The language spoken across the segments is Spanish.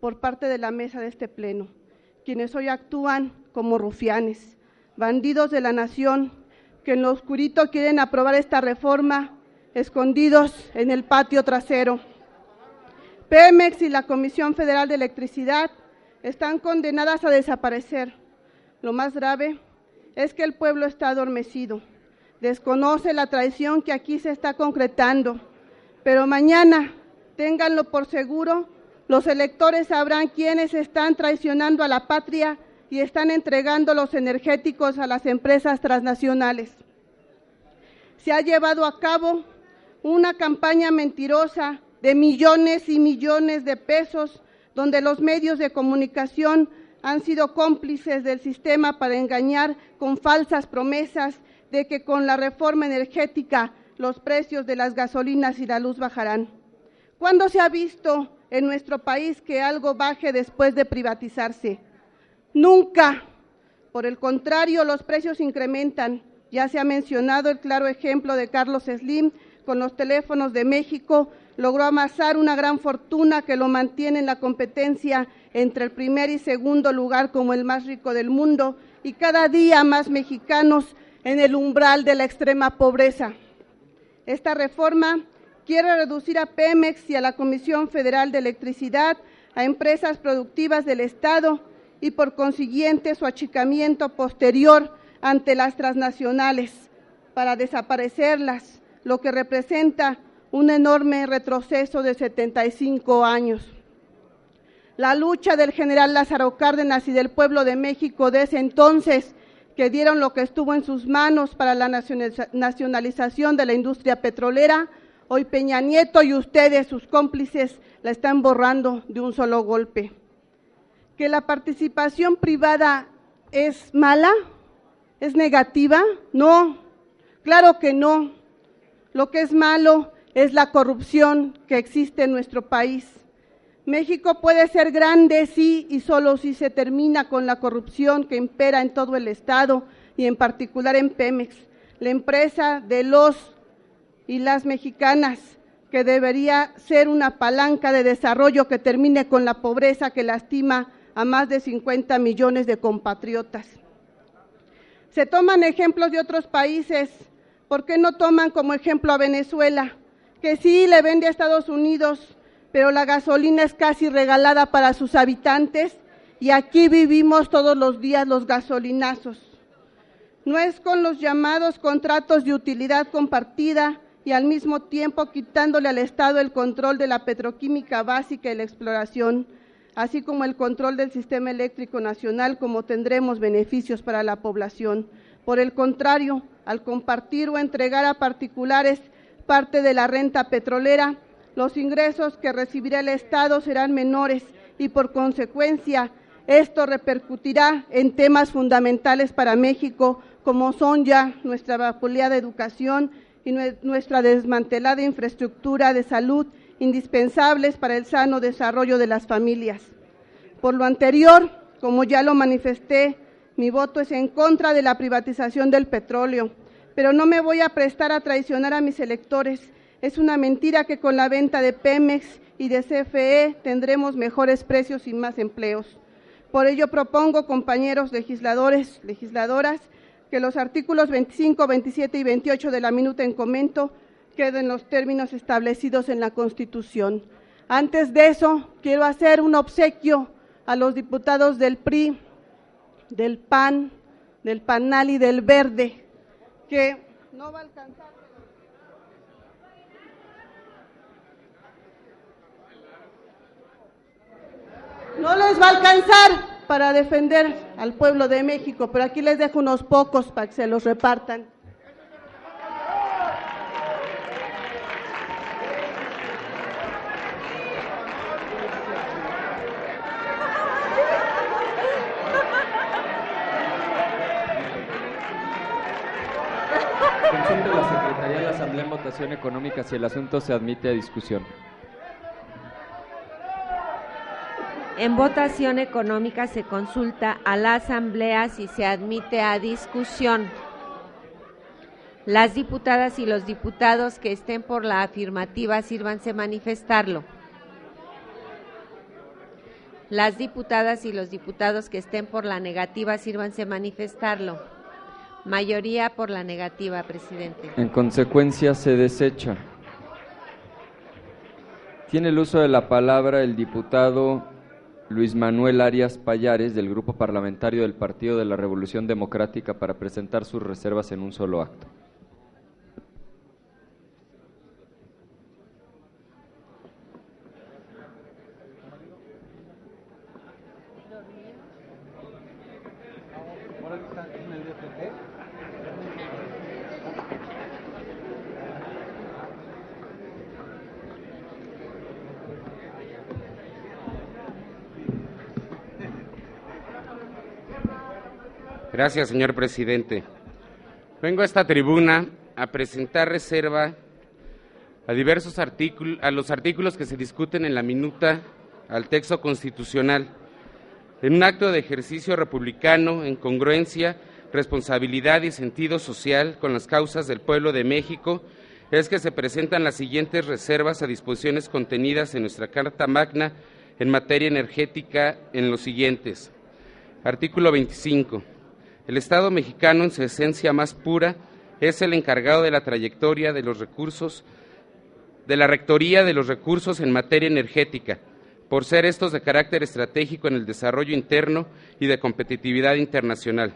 por parte de la mesa de este pleno, quienes hoy actúan como rufianes, bandidos de la nación, que en lo oscurito quieren aprobar esta reforma, escondidos en el patio trasero. Pemex y la Comisión Federal de Electricidad están condenadas a desaparecer. Lo más grave es que el pueblo está adormecido, desconoce la traición que aquí se está concretando, pero mañana, ténganlo por seguro, los electores sabrán quiénes están traicionando a la patria y están entregando los energéticos a las empresas transnacionales. Se ha llevado a cabo una campaña mentirosa de millones y millones de pesos, donde los medios de comunicación han sido cómplices del sistema para engañar con falsas promesas de que con la reforma energética los precios de las gasolinas y la luz bajarán. ¿Cuándo se ha visto en nuestro país que algo baje después de privatizarse? Nunca. Por el contrario, los precios incrementan. Ya se ha mencionado el claro ejemplo de Carlos Slim con los teléfonos de México, logró amasar una gran fortuna que lo mantiene en la competencia entre el primer y segundo lugar como el más rico del mundo, y cada día más mexicanos en el umbral de la extrema pobreza. Esta reforma quiere reducir a Pemex y a la Comisión Federal de Electricidad a empresas productivas del Estado y por consiguiente su achicamiento posterior ante las transnacionales para desaparecerlas, lo que representa un enorme retroceso de 75 años. La lucha del general Lázaro Cárdenas y del pueblo de México de ese entonces, que dieron lo que estuvo en sus manos para la nacionalización de la industria petrolera, hoy Peña Nieto y ustedes, sus cómplices, la están borrando de un solo golpe. ¿Que la participación privada es mala? ¿Es negativa? No, claro que no. Lo que es malo es la corrupción que existe en nuestro país. México puede ser grande, sí, y solo si se termina con la corrupción que impera en todo el Estado y en particular en Pemex, la empresa de los y las mexicanas, que debería ser una palanca de desarrollo que termine con la pobreza que lastima a más de 50 millones de compatriotas. Se toman ejemplos de otros países, ¿por qué no toman como ejemplo a Venezuela, que sí le vende a Estados Unidos, pero la gasolina es casi regalada para sus habitantes y aquí vivimos todos los días los gasolinazos? No es con los llamados contratos de utilidad compartida y al mismo tiempo quitándole al Estado el control de la petroquímica básica y la exploración, así como el control del sistema eléctrico nacional, como tendremos beneficios para la población. Por el contrario, al compartir o entregar a particulares parte de la renta petrolera, los ingresos que recibirá el Estado serán menores y por consecuencia esto repercutirá en temas fundamentales para México, como son ya nuestra vapuleada educación y nuestra desmantelada infraestructura de salud, indispensables para el sano desarrollo de las familias. Por lo anterior, como ya lo manifesté, mi voto es en contra de la privatización del petróleo, pero no me voy a prestar a traicionar a mis electores. Es una mentira que con la venta de Pemex y de CFE tendremos mejores precios y más empleos. Por ello propongo, compañeros legisladores, legisladoras, que los artículos 25, 27 y 28 de la minuta en comento queden en los términos establecidos en la Constitución. Antes de eso, quiero hacer un obsequio a los diputados del PRI, del PAN, del PANAL y del Verde, que no va a alcanzar. No les va a alcanzar para defender al pueblo de México, pero aquí les dejo unos pocos para que se los repartan. Consulte la Secretaría de la Asamblea en votación económica si el asunto se admite a discusión. En votación económica se consulta a la Asamblea si se admite a discusión. Las diputadas y los diputados que estén por la afirmativa, sírvanse manifestarlo. Las diputadas y los diputados que estén por la negativa, sírvanse manifestarlo. Mayoría por la negativa, presidente. En consecuencia, se desecha. Tiene el uso de la palabra el diputado Luis Manuel Arias Pallares, del Grupo Parlamentario del Partido de la Revolución Democrática, para presentar sus reservas en un solo acto. Gracias, señor presidente. Vengo a esta tribuna a presentar reserva a los artículos que se discuten en la minuta al texto constitucional, en un acto de ejercicio republicano en congruencia, responsabilidad y sentido social con las causas del pueblo de México, es que se presentan las siguientes reservas a disposiciones contenidas en nuestra Carta Magna en materia energética en los siguientes. Artículo 25. El Estado mexicano, en su esencia más pura, es el encargado de la trayectoria de los recursos, de la rectoría de los recursos en materia energética, por ser estos de carácter estratégico en el desarrollo interno y de competitividad internacional.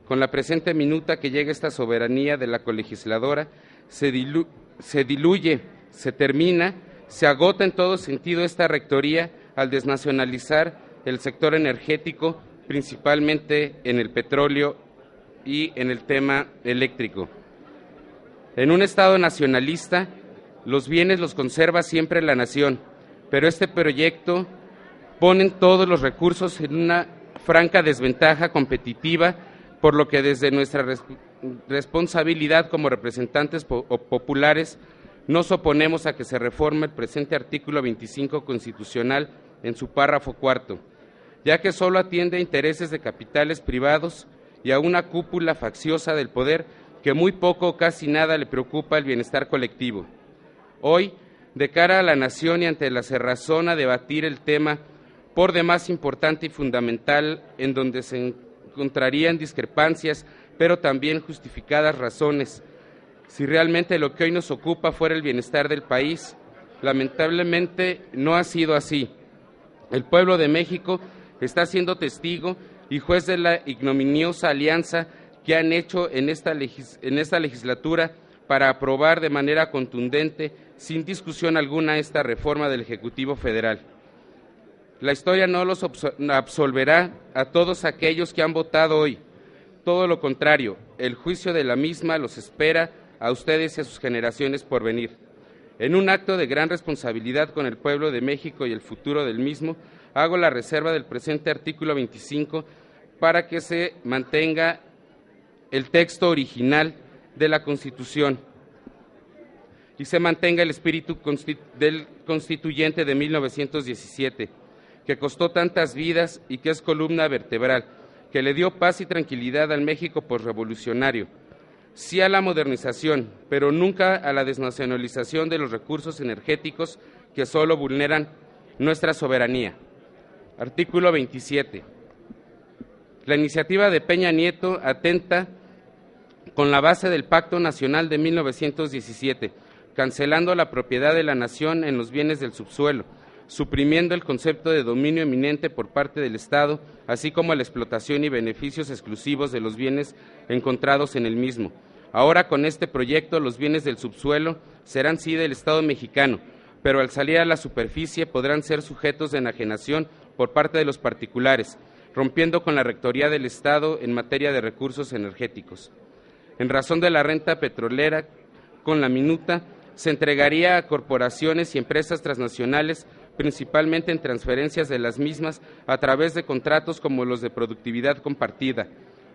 Con la presente minuta que llega esta soberanía de la colegisladora, se diluye, se termina, se agota en todo sentido esta rectoría al desnacionalizar el sector energético, principalmente en el petróleo y en el tema eléctrico. En un Estado nacionalista, los bienes los conserva siempre la nación, pero este proyecto pone todos los recursos en una franca desventaja competitiva, por lo que desde nuestra responsabilidad como representantes populares nos oponemos a que se reforme el presente artículo 25 constitucional en su párrafo cuarto, ya que solo atiende a intereses de capitales privados y a una cúpula facciosa del poder que muy poco o casi nada le preocupa el bienestar colectivo. Hoy, de cara a la nación y ante la cerrazón a debatir el tema por demás importante y fundamental, en donde se encontrarían discrepancias, pero también justificadas razones, si realmente lo que hoy nos ocupa fuera el bienestar del país, lamentablemente no ha sido así. El pueblo de México está siendo testigo y juez de la ignominiosa alianza que han hecho en esta legislatura para aprobar de manera contundente, sin discusión alguna, esta reforma del Ejecutivo Federal. La historia no los absolverá a todos aquellos que han votado hoy. Todo lo contrario, el juicio de la misma los espera a ustedes y a sus generaciones por venir. En un acto de gran responsabilidad con el pueblo de México y el futuro del mismo, hago la reserva del presente artículo 25 para que se mantenga el texto original de la Constitución y se mantenga el espíritu del constituyente de 1917, que costó tantas vidas y que es columna vertebral, que le dio paz y tranquilidad al México posrevolucionario, sí a la modernización, pero nunca a la desnacionalización de los recursos energéticos que solo vulneran nuestra soberanía. Artículo 27. La iniciativa de Peña Nieto atenta con la base del Pacto Nacional de 1917, cancelando la propiedad de la nación en los bienes del subsuelo, suprimiendo el concepto de dominio eminente por parte del Estado, así como la explotación y beneficios exclusivos de los bienes encontrados en el mismo. Ahora, con este proyecto, los bienes del subsuelo serán sí del Estado mexicano, pero al salir a la superficie podrán ser sujetos de enajenación por parte de los particulares, rompiendo con la rectoría del Estado en materia de recursos energéticos. En razón de la renta petrolera, con la minuta, se entregaría a corporaciones y empresas transnacionales, principalmente en transferencias de las mismas a través de contratos como los de productividad compartida,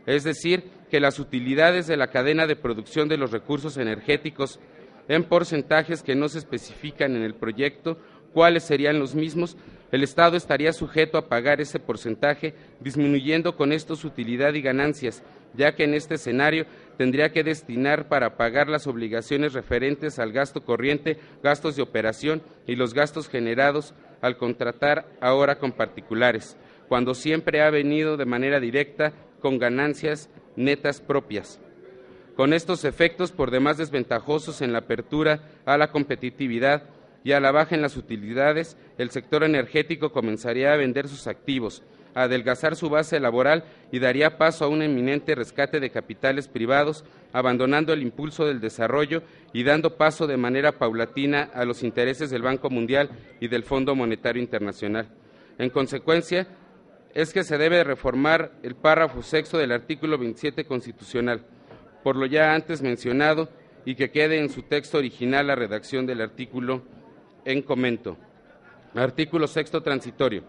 es decir, que las utilidades de la cadena de producción de los recursos energéticos en porcentajes que no se especifican en el proyecto cuáles serían los mismos, el Estado estaría sujeto a pagar ese porcentaje, disminuyendo con esto su utilidad y ganancias, ya que en este escenario tendría que destinar para pagar las obligaciones referentes al gasto corriente, gastos de operación y los gastos generados al contratar ahora con particulares, cuando siempre ha venido de manera directa con ganancias netas propias. Con estos efectos, por demás desventajosos en la apertura a la competitividad y a la baja en las utilidades, el sector energético comenzaría a vender sus activos, a adelgazar su base laboral y daría paso a un inminente rescate de capitales privados, abandonando el impulso del desarrollo y dando paso de manera paulatina a los intereses del Banco Mundial y del Fondo Monetario Internacional. En consecuencia, es que se debe reformar el párrafo sexto del artículo 27 constitucional, por lo ya antes mencionado, y que quede en su texto original la redacción del artículo en comento. Artículo sexto transitorio.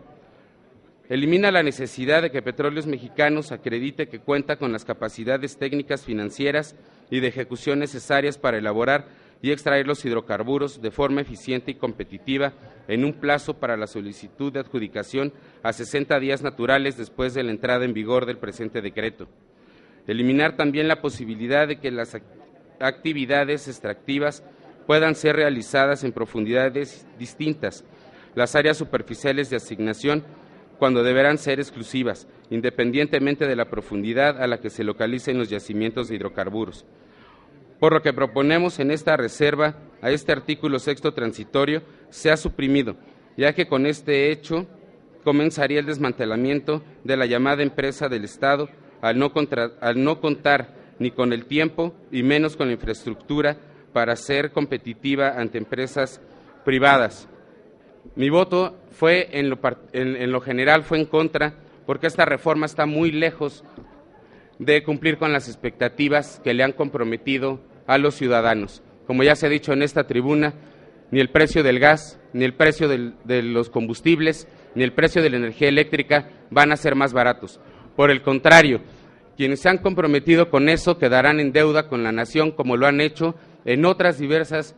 Elimina la necesidad de que Petróleos Mexicanos acredite que cuenta con las capacidades técnicas, financieras y de ejecución necesarias para elaborar y extraer los hidrocarburos de forma eficiente y competitiva en un plazo para la solicitud de adjudicación a 60 días naturales después de la entrada en vigor del presente decreto. Eliminar también la posibilidad de que las actividades extractivas puedan ser realizadas en profundidades distintas, las áreas superficiales de asignación, cuando deberán ser exclusivas, independientemente de la profundidad a la que se localicen los yacimientos de hidrocarburos. Por lo que proponemos en esta reserva a este artículo sexto transitorio sea suprimido, ya que con este hecho comenzaría el desmantelamiento de la llamada empresa del Estado al no contar ni con el tiempo y menos con la infraestructura para ser competitiva ante empresas privadas. Mi voto fue, en lo general, fue en contra, porque esta reforma está muy lejos de cumplir con las expectativas que le han comprometido a los ciudadanos. Como ya se ha dicho en esta tribuna, ni el precio del gas, ni el precio de los combustibles, ni el precio de la energía eléctrica van a ser más baratos. Por el contrario, quienes se han comprometido con eso quedarán en deuda con la nación, como lo han hecho en otras diversas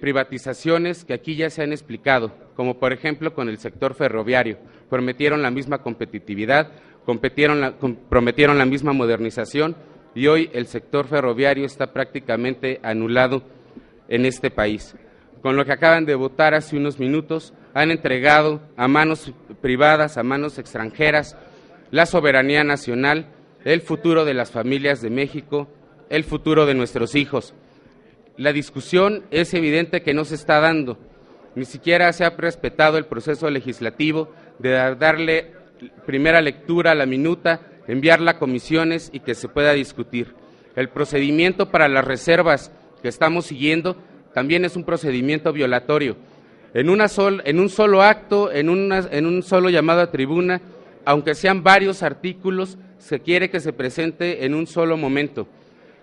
privatizaciones que aquí ya se han explicado, como por ejemplo con el sector ferroviario. Prometieron la misma competitividad, prometieron la misma modernización y hoy el sector ferroviario está prácticamente anulado en este país. Con lo que acaban de votar hace unos minutos, han entregado a manos privadas, a manos extranjeras, la soberanía nacional, el futuro de las familias de México, el futuro de nuestros hijos. La discusión es evidente que no se está dando, ni siquiera se ha respetado el proceso legislativo de darle primera lectura a la minuta, enviarla a comisiones y que se pueda discutir. El procedimiento para las reservas que estamos siguiendo también es un procedimiento violatorio. En un solo acto, en un solo llamado a tribuna, aunque sean varios artículos, se quiere que se presente en un solo momento.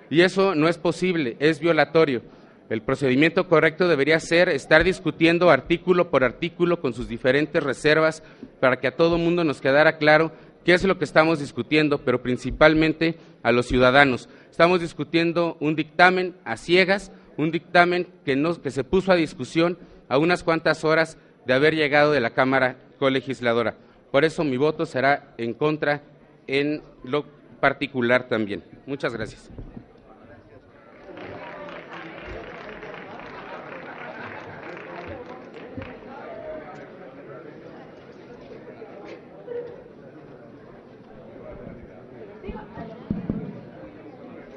Y eso no es posible, es violatorio. El procedimiento correcto debería ser estar discutiendo artículo por artículo con sus diferentes reservas para que a todo mundo nos quedara claro qué es lo que estamos discutiendo, pero principalmente a los ciudadanos. Estamos discutiendo un dictamen a ciegas, un dictamen que se puso a discusión a unas cuantas horas de haber llegado de la Cámara Colegisladora. Por eso mi voto será en contra en lo particular también. Muchas gracias.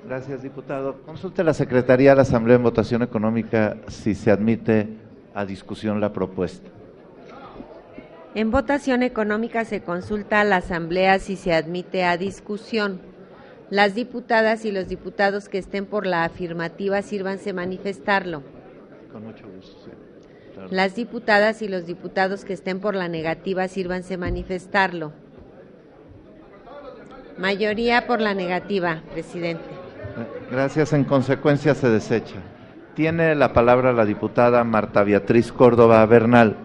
Gracias, diputado. Consulte la Secretaría de la Asamblea en votación económica si se admite a discusión la propuesta. En votación económica se consulta a la Asamblea si se admite a discusión. Las diputadas y los diputados que estén por la afirmativa sírvanse manifestarlo. Con mucho gusto, sí. Claro. Las diputadas y los diputados que estén por la negativa sírvanse manifestarlo. Mayoría por la negativa, presidente. Gracias. En consecuencia se desecha. Tiene la palabra la diputada Marta Beatriz Córdoba Bernal,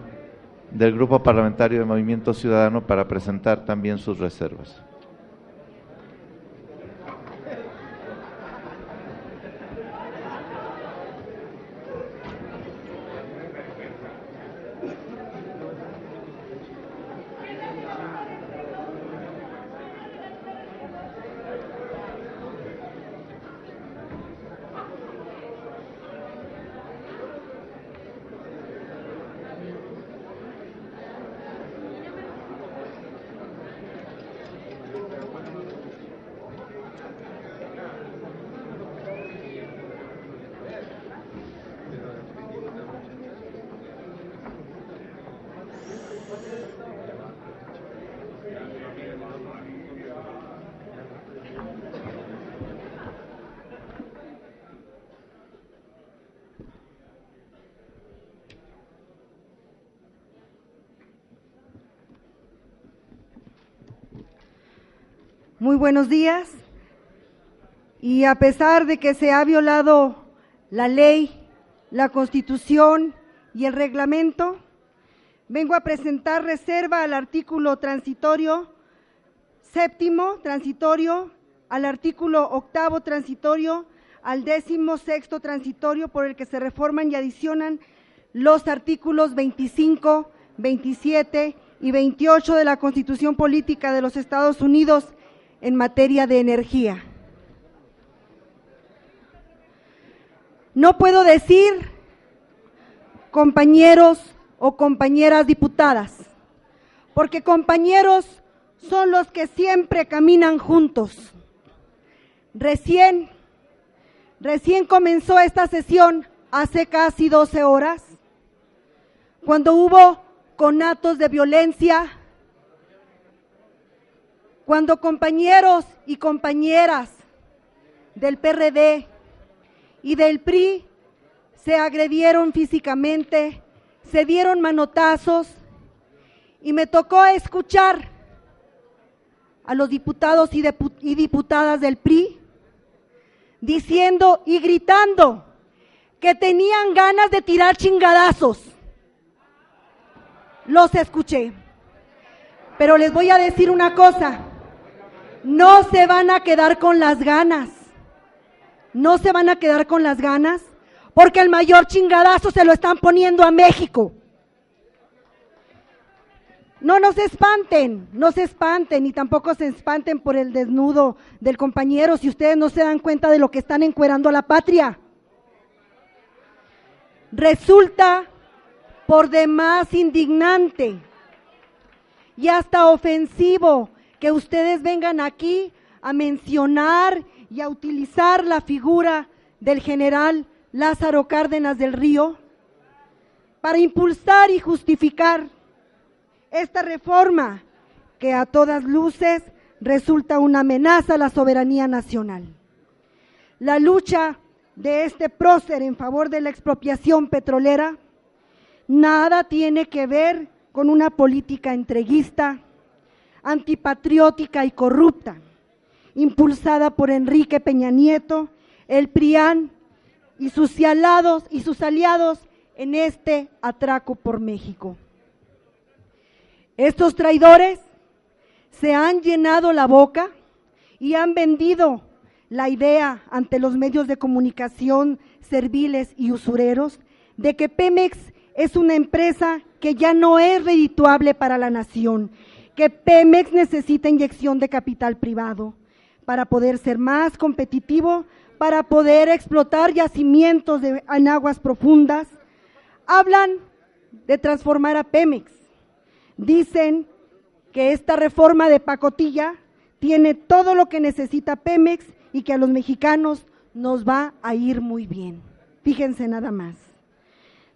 del Grupo Parlamentario de Movimiento Ciudadano, para presentar también sus reservas. Muy buenos días. Y a pesar de que se ha violado la ley, la Constitución y el reglamento, vengo a presentar reserva al artículo transitorio séptimo, transitorio, al artículo octavo transitorio, al 16º transitorio, por el que se reforman y adicionan los artículos 25, 27 y 28 de la Constitución Política de los Estados Unidos en materia de energía. No puedo decir, compañeros o compañeras diputadas, porque compañeros son los que siempre caminan juntos. Recién comenzó esta sesión hace casi 12 horas, cuando hubo conatos de violencia, cuando compañeros y compañeras del PRD y del PRI se agredieron físicamente, se dieron manotazos, y me tocó escuchar a los diputados y diputadas del PRI diciendo y gritando que tenían ganas de tirar chingadazos. Los escuché, pero les voy a decir una cosa, no se van a quedar con las ganas, no se van a quedar con las ganas, porque el mayor chingadazo se lo están poniendo a México. No nos espanten, no se espanten, y tampoco se espanten por el desnudo del compañero, si ustedes no se dan cuenta de lo que están encuerando a la patria. Resulta por demás indignante y hasta ofensivo que ustedes vengan aquí a mencionar y a utilizar la figura del general Lázaro Cárdenas del Río para impulsar y justificar esta reforma que a todas luces resulta una amenaza a la soberanía nacional. La lucha de este prócer en favor de la expropiación petrolera nada tiene que ver con una política entreguista, antipatriótica y corrupta, impulsada por Enrique Peña Nieto, el PRIAN y sus aliados en este atraco por México. Estos traidores se han llenado la boca y han vendido la idea ante los medios de comunicación serviles y usureros de que Pemex es una empresa que ya no es redituable para la nación, que Pemex necesita inyección de capital privado para poder ser más competitivo, para poder explotar yacimientos en aguas profundas. Hablan de transformar a Pemex. Dicen que esta reforma de pacotilla tiene todo lo que necesita Pemex y que a los mexicanos nos va a ir muy bien. Fíjense nada más.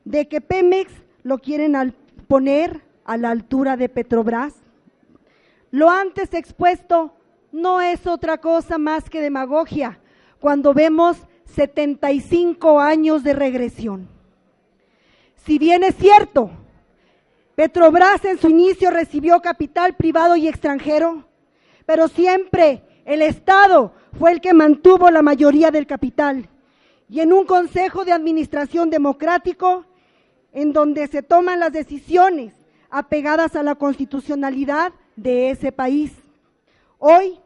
De que Pemex lo quieren poner a la altura de Petrobras. Lo antes expuesto no es otra cosa más que demagogia, cuando vemos 75 años de regresión. Si bien es cierto, Petrobras en su inicio recibió capital privado y extranjero, pero siempre el Estado fue el que mantuvo la mayoría del capital, y en un consejo de administración democrático, en donde se toman las decisiones apegadas a la constitucionalidad de ese país. Hoy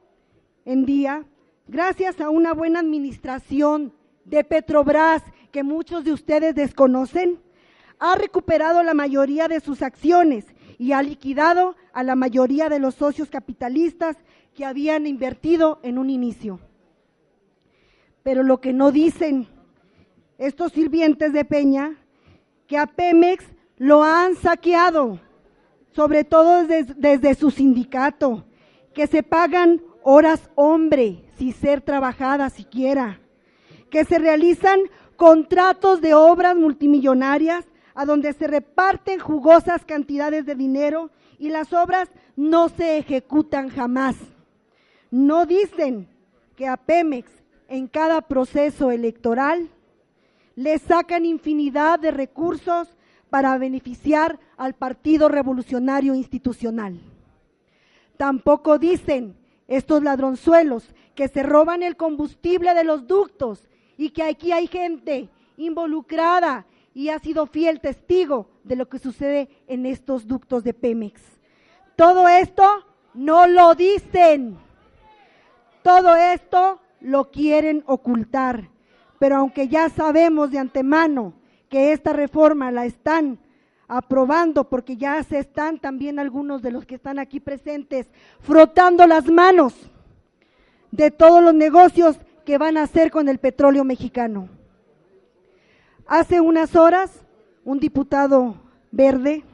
en día, gracias a una buena administración de Petrobras que muchos de ustedes desconocen, ha recuperado la mayoría de sus acciones y ha liquidado a la mayoría de los socios capitalistas que habían invertido en un inicio. Pero lo que no dicen estos sirvientes de Peña, que a Pemex lo han saqueado, sobre todo desde su sindicato, que se pagan horas hombre, sin ser trabajadas siquiera, que se realizan contratos de obras multimillonarias a donde se reparten jugosas cantidades de dinero y las obras no se ejecutan jamás. No dicen que a Pemex en cada proceso electoral le sacan infinidad de recursos para beneficiar al Partido Revolucionario Institucional. Tampoco dicen estos ladronzuelos que se roban el combustible de los ductos y que aquí hay gente involucrada y ha sido fiel testigo de lo que sucede en estos ductos de Pemex. Todo esto no lo dicen, todo esto lo quieren ocultar, pero aunque ya sabemos de antemano que esta reforma la están aprobando, porque ya se están también algunos de los que están aquí presentes frotando las manos de todos los negocios que van a hacer con el petróleo mexicano. Hace unas horas, un diputado verde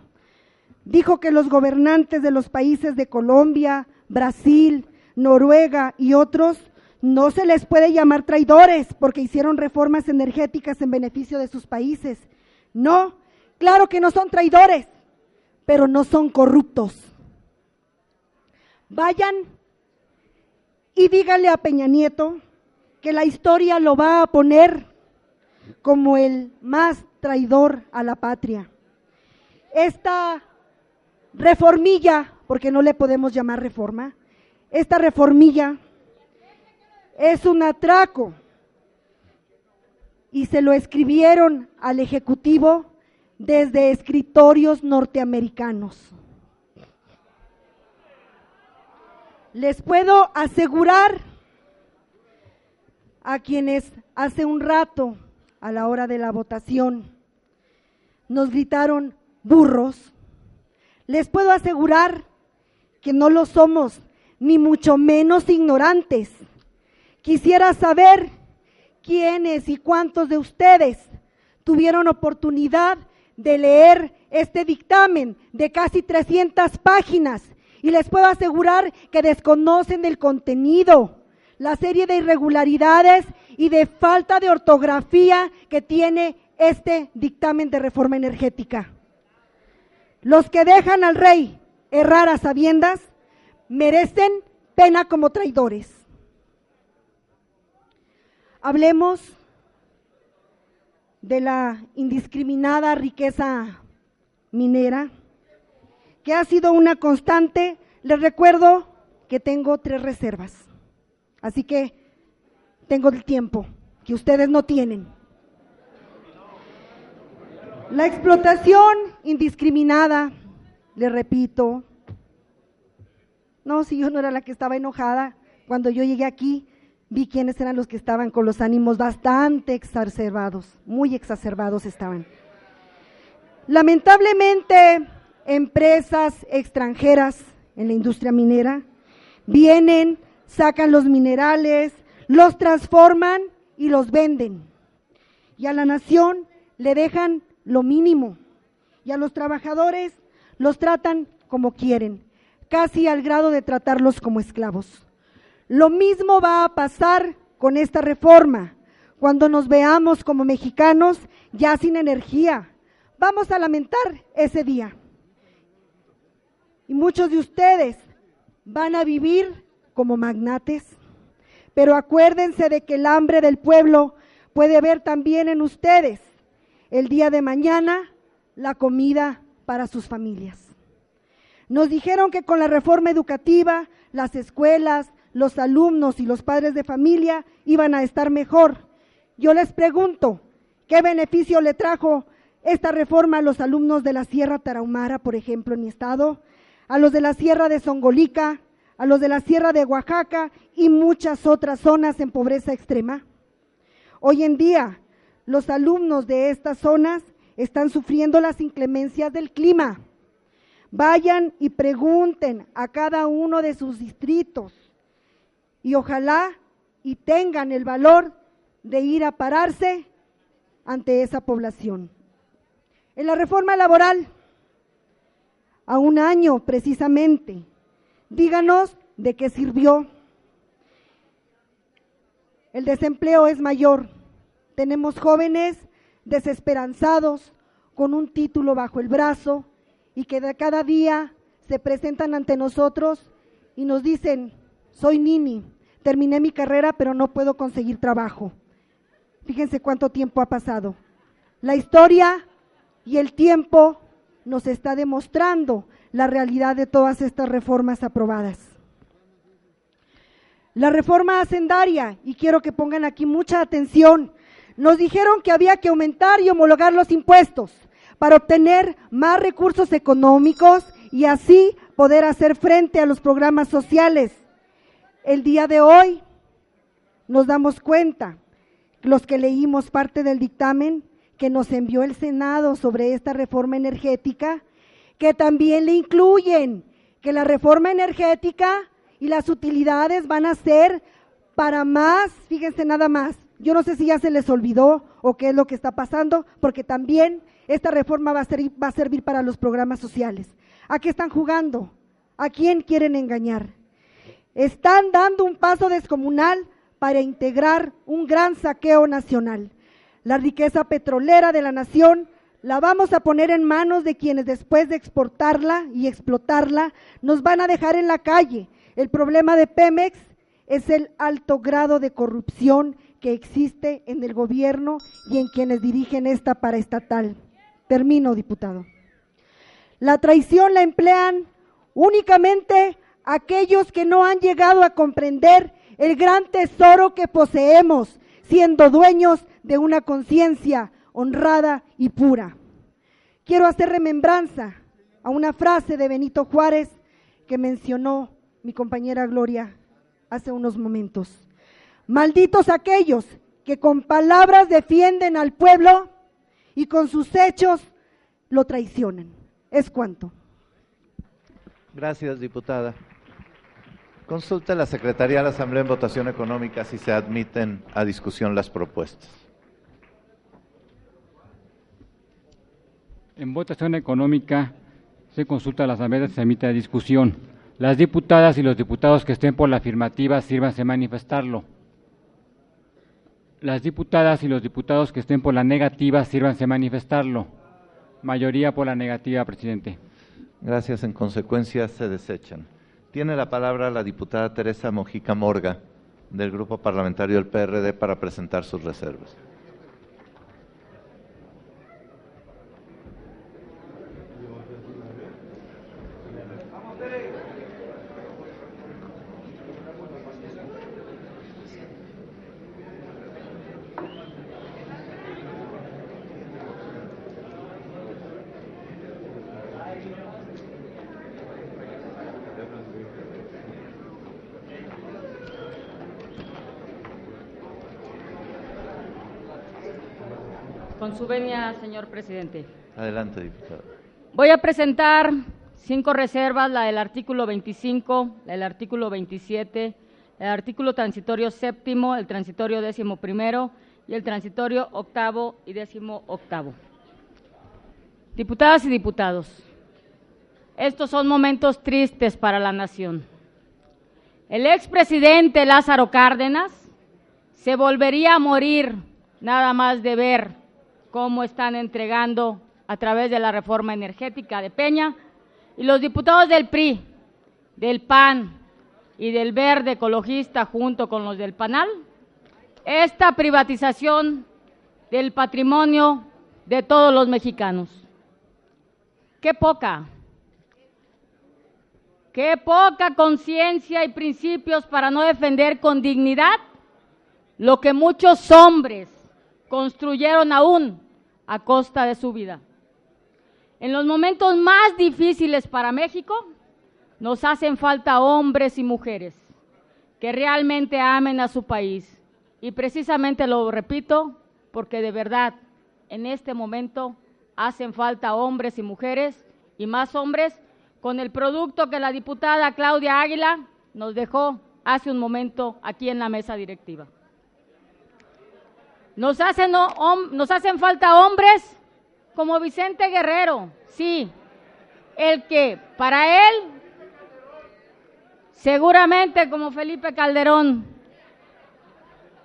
dijo que los gobernantes de los países de Colombia, Brasil, Noruega y otros no se les puede llamar traidores porque hicieron reformas energéticas en beneficio de sus países. No, claro que no son traidores, pero no son corruptos. Vayan y díganle a Peña Nieto que la historia lo va a poner como el más traidor a la patria. Esta reformilla, porque no le podemos llamar reforma, esta reformilla es un atraco y se lo escribieron al Ejecutivo desde escritorios norteamericanos. Les puedo asegurar a quienes hace un rato, a la hora de la votación, nos gritaron burros, les puedo asegurar que no lo somos, ni mucho menos ignorantes. Quisiera saber quiénes y cuántos de ustedes tuvieron oportunidad de leer este dictamen de casi 300 páginas y les puedo asegurar que desconocen el contenido, la serie de irregularidades y de falta de ortografía que tiene este dictamen de reforma energética. Los que dejan al rey errar a sabiendas merecen pena como traidores. Hablemos de la indiscriminada riqueza minera, que ha sido una constante. Les recuerdo que tengo 3 reservas, así que tengo el tiempo que ustedes no tienen. La explotación indiscriminada, les repito, no, si yo no era la que estaba enojada, cuando yo llegué aquí, vi quiénes eran los que estaban con los ánimos bastante exacerbados, muy exacerbados estaban. Lamentablemente, empresas extranjeras en la industria minera vienen, sacan los minerales, los transforman y los venden. Y a la nación le dejan lo mínimo y a los trabajadores los tratan como quieren, casi al grado de tratarlos como esclavos. Lo mismo va a pasar con esta reforma. Cuando nos veamos como mexicanos ya sin energía, vamos a lamentar ese día. Y muchos de ustedes van a vivir como magnates, pero acuérdense de que el hambre del pueblo puede ver también en ustedes el día de mañana la comida para sus familias. Nos dijeron que con la reforma educativa, las escuelas, los alumnos y los padres de familia iban a estar mejor. Yo les pregunto, ¿qué beneficio le trajo esta reforma a los alumnos de la Sierra Tarahumara, por ejemplo, en mi estado, a los de la Sierra de Zongolica, a los de la Sierra de Oaxaca y muchas otras zonas en pobreza extrema? Hoy en día, los alumnos de estas zonas están sufriendo las inclemencias del clima. Vayan y pregunten a cada uno de sus distritos y ojalá y tengan el valor de ir a pararse ante esa población. En la reforma laboral, a un año precisamente, díganos de qué sirvió. El desempleo es mayor, tenemos jóvenes desesperanzados con un título bajo el brazo y que de cada día se presentan ante nosotros y nos dicen, soy Nini, terminé mi carrera pero no puedo conseguir trabajo. Fíjense cuánto tiempo ha pasado. La historia y el tiempo nos está demostrando la realidad de todas estas reformas aprobadas. La reforma hacendaria, y quiero que pongan aquí mucha atención, nos dijeron que había que aumentar y homologar los impuestos para obtener más recursos económicos y así poder hacer frente a los programas sociales. El día de hoy nos damos cuenta, los que leímos parte del dictamen que nos envió el Senado sobre esta reforma energética, que también le incluyen que la reforma energética y las utilidades van a ser para más, fíjense nada más, yo no sé si ya se les olvidó o qué es lo que está pasando, porque también esta reforma va a servir para los programas sociales. ¿A qué están jugando? ¿A quién quieren engañar? Están dando un paso descomunal para integrar un gran saqueo nacional. La riqueza petrolera de la nación la vamos a poner en manos de quienes después de exportarla y explotarla nos van a dejar en la calle. El problema de Pemex es el alto grado de corrupción que existe en el gobierno y en quienes dirigen esta paraestatal. Termino, diputado. La traición la emplean únicamente aquellos que no han llegado a comprender el gran tesoro que poseemos, siendo dueños de una conciencia honrada y pura. Quiero hacer remembranza a una frase de Benito Juárez que mencionó mi compañera Gloria hace unos momentos. Malditos aquellos que con palabras defienden al pueblo y con sus hechos lo traicionan. Es cuanto. Gracias, diputada. Consulte la Secretaría de la Asamblea en votación económica si se admiten a discusión las propuestas. En votación económica se consulta a la Asamblea y se emite a discusión. Las diputadas y los diputados que estén por la afirmativa, sírvanse a manifestarlo. Las diputadas y los diputados que estén por la negativa, sírvanse a manifestarlo. Mayoría por la negativa, presidente. Gracias. En consecuencia, se desechan. Tiene la palabra la diputada Teresa Mojica Morga, del Grupo Parlamentario del PRD, para presentar sus reservas. Con su venia, señor presidente. Adelante, diputado. Voy a presentar 5 reservas, la del artículo 25, la del artículo 27, el artículo transitorio 7º, el transitorio 11º y el transitorio 8º y 18º. Diputadas y diputados, estos son momentos tristes para la nación. El expresidente Lázaro Cárdenas se volvería a morir nada más de ver cómo están entregando a través de la reforma energética de Peña, y los diputados del PRI, del PAN y del Verde Ecologista junto con los del PANAL, esta privatización del patrimonio de todos los mexicanos. ¡Qué poca conciencia y principios para no defender con dignidad lo que muchos hombres construyeron aún a costa de su vida! En los momentos más difíciles para México, nos hacen falta hombres y mujeres que realmente amen a su país. Y precisamente lo repito, porque de verdad, en este momento, hacen falta hombres y mujeres, y más hombres, con el producto que la diputada Claudia Águila nos dejó hace un momento aquí en la mesa directiva. Nos hacen falta hombres como Vicente Guerrero, sí, el que para él, seguramente como Felipe Calderón,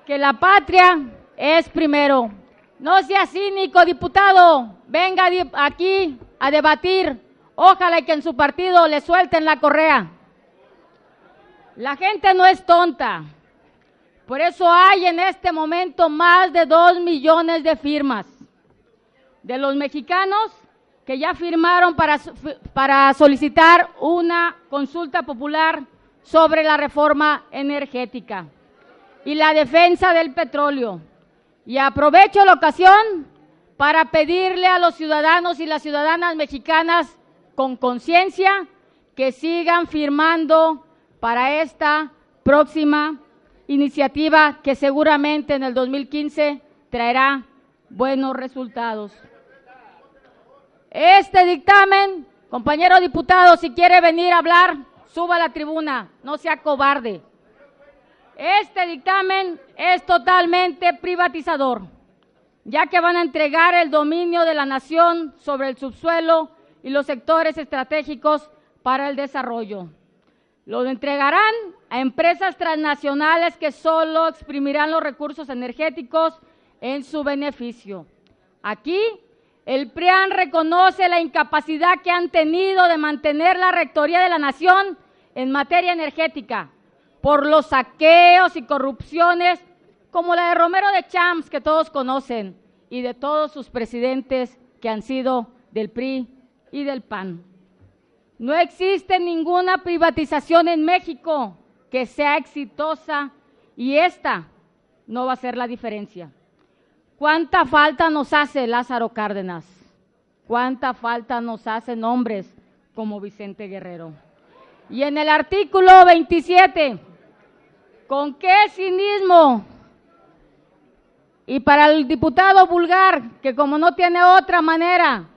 que la patria es primero. No sea cínico, diputado, venga aquí a debatir, ojalá y que en su partido le suelten la correa. La gente no es tonta. Por eso hay en este momento más de 2 millones de firmas de los mexicanos que ya firmaron para solicitar una consulta popular sobre la reforma energética y la defensa del petróleo. Y aprovecho la ocasión para pedirle a los ciudadanos y las ciudadanas mexicanas con conciencia que sigan firmando para esta próxima iniciativa que seguramente en el 2015 traerá buenos resultados. Este dictamen, compañero diputado, si quiere venir a hablar, suba a la tribuna, no sea cobarde. Este dictamen es totalmente privatizador, ya que van a entregar el dominio de la nación sobre el subsuelo y los sectores estratégicos para el desarrollo. Lo entregarán a empresas transnacionales que solo exprimirán los recursos energéticos en su beneficio. Aquí, el PRIAN reconoce la incapacidad que han tenido de mantener la rectoría de la nación en materia energética por los saqueos y corrupciones como la de Romero de Champs, que todos conocen, y de todos sus presidentes que han sido del PRI y del PAN. No existe ninguna privatización en México que sea exitosa y esta no va a ser la diferencia. ¿Cuánta falta nos hace Lázaro Cárdenas? ¿Cuánta falta nos hacen hombres como Vicente Guerrero? Y en el artículo 27, ¿con qué cinismo? Y para el diputado Vulgar, que como no tiene otra manera